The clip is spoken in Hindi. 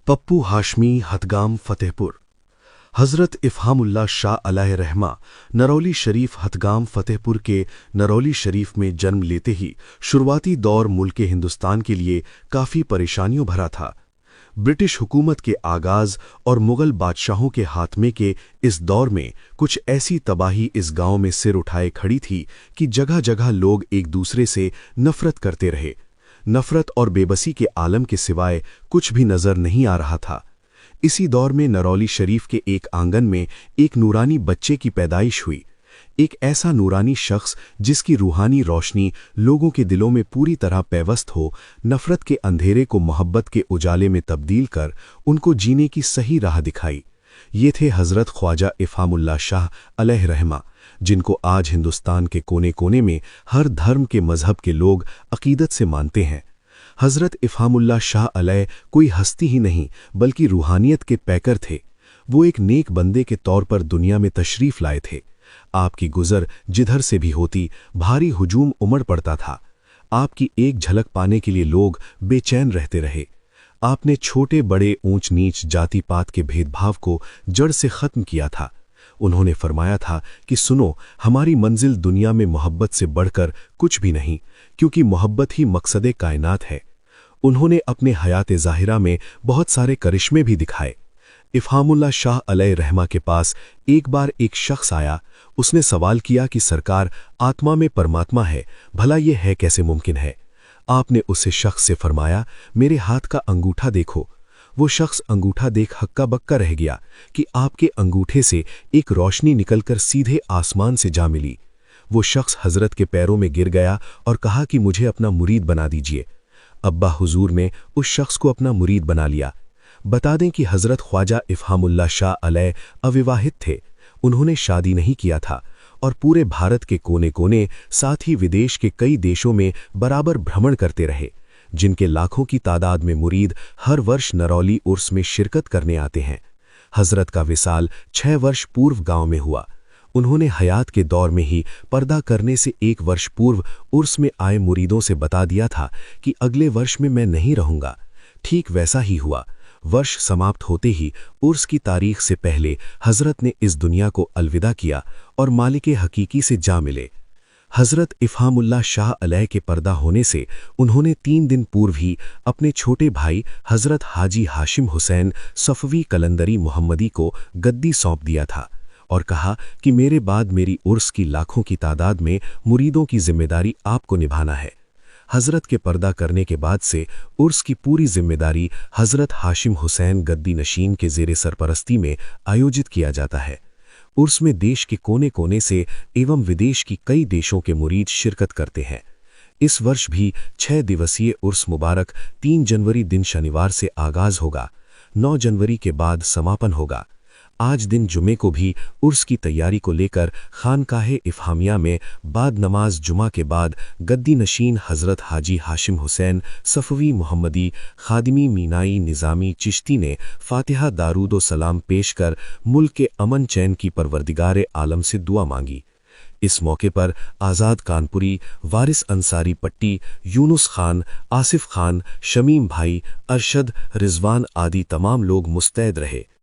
पप्पू हाशमी हतगाम फतेहपुर। हज़रत इफ़हामुल्लाह शाह अलैहि रहमा नरौली शरीफ हतगाम फतेहपुर के नरौली शरीफ में जन्म लेते ही शुरुआती दौर मुल्क हिंदुस्तान के लिए काफ़ी परेशानियों भरा था। ब्रिटिश हुकूमत के आगाज़ और मुग़ल बादशाहों के हाथमे के इस दौर में कुछ ऐसी तबाही इस गांव में सिर उठाए खड़ी थी कि जगह जगह लोग एक दूसरे से नफ़रत करते रहे। नफ़रत और बेबसी के आलम के सिवाय कुछ भी नज़र नहीं आ रहा था। इसी दौर में नरौली शरीफ के एक आंगन में एक नूरानी बच्चे की पैदाइश हुई। एक ऐसा नूरानी शख्स जिसकी रूहानी रोशनी लोगों के दिलों में पूरी तरह पैवस्त हो, नफ़रत के अंधेरे को मोहब्बत के उजाले में तब्दील कर उनको जीने की सही राह दिखाई। ये थे हज़रत ख्वाजा इफ़हामुल्लाह शाह अलैहि रहमा, जिनको आज हिंदुस्तान के कोने कोने में हर धर्म के मजहब के लोग अकीदत से मानते हैं। हज़रत इफ़हामुल्लाह शाह अलैह कोई हस्ती ही नहीं बल्कि रूहानियत के पैकर थे। वो एक नेक बंदे के तौर पर दुनिया में तशरीफ़ लाए थे। आपकी गुज़र जिधर से भी होती भारी हुजूम उमड़ पड़ता था। आपकी एक झलक पाने के लिए लोग बेचैन रहते रहे। आपने छोटे बड़े ऊंच नीच जाति पात के भेदभाव को जड़ से ख़त्म किया था। उन्होंने फरमाया था कि सुनो, हमारी मंजिल दुनिया में मोहब्बत से बढ़कर कुछ भी नहीं, क्योंकि मोहब्बत ही मकसद कायनात है। उन्होंने अपने हयात ज़ाहिरा में बहुत सारे करिश्मे भी दिखाए। इफ़हामुल्लाह शाह अलैहि रहमा के पास एक बार एक शख्स आया। उसने सवाल किया कि सरकार, आत्मा में परमात्मा है, भला ये है कैसे मुमकिन है? आपने उस शख्स से फरमाया, मेरे हाथ का अंगूठा देखो। वो शख्स अंगूठा देख हक्का बक्का रह गया कि आपके अंगूठे से एक रोशनी निकलकर सीधे आसमान से जा मिली। वो शख्स हज़रत के पैरों में गिर गया और कहा कि मुझे अपना मुरीद बना दीजिए। अब्बा हुजूर ने उस शख्स को अपना मुरीद बना लिया। बता दें कि हज़रत ख्वाजा इफ़हामुल्लाह शाह अलैह अविवाहित थे। उन्होंने शादी नहीं किया था और पूरे भारत के कोने कोने साथ ही विदेश के कई देशों में बराबर भ्रमण करते रहे, जिनके लाखों की तादाद में मुरीद हर वर्ष नरौली उर्स में शिरकत करने आते हैं। हज़रत का विसाल 6 वर्ष पूर्व गांव में हुआ। उन्होंने हयात के दौर में ही पर्दा करने से 1 वर्ष पूर्व उर्स में आए मुरीदों से बता दिया था कि अगले वर्ष में मैं नहीं रहूंगा। ठीक वैसा ही हुआ। वर्ष समाप्त होते ही उर्स की तारीख से पहले हज़रत ने इस दुनिया को अलविदा किया और मालिके हकीकी से जा मिले। हज़रत इफ़हामुल्लाह शाह अलैह के पर्दा होने से उन्होंने 3 दिन पूर्व ही अपने छोटे भाई हज़रत हाजी हाशिम हुसैन सफ़वी कलंदरी मुहम्मदी को गद्दी सौंप दिया था और कहा कि मेरे बाद मेरी उर्स की लाखों की तादाद में मुरीदों की जिम्मेदारी आपको निभाना है। हज़रत के पर्दा करने के बाद से उर्स की पूरी जिम्मेदारी हज़रत हाशिम हुसैन गद्दी नशीन के ज़ेरे सरपरस्ती में आयोजित किया जाता है। उर्स में देश के कोने कोने से एवं विदेश की कई देशों के मुरीद शिरकत करते हैं। इस वर्ष भी 6 दिवसीय उर्स मुबारक 3 जनवरी दिन शनिवार से आगाज़ होगा। 9 जनवरी के बाद समापन होगा। आज दिन जुमे को भी उर्स की तैयारी को लेकर खानकाहे इफ़हामिया में बाद नमाज जुमा के बाद गद्दी नशीन हज़रत हाजी हाशिम हुसैन सफ़वी मुहम्मदी खादिमी मीनाई निज़ामी चिश्ती ने फ़ातिहा दारूद व सलाम पेश कर मुल्क के अमन चैन की परवरदिगार आलम से दुआ मांगी। इस मौके पर आज़ाद कानपुरी, वारिस अंसारी पट्टी, यूनुस खान, आसिफ खान, शमीम भाई, अरशद, रिजवान आदि तमाम लोग मुस्तैद रहे।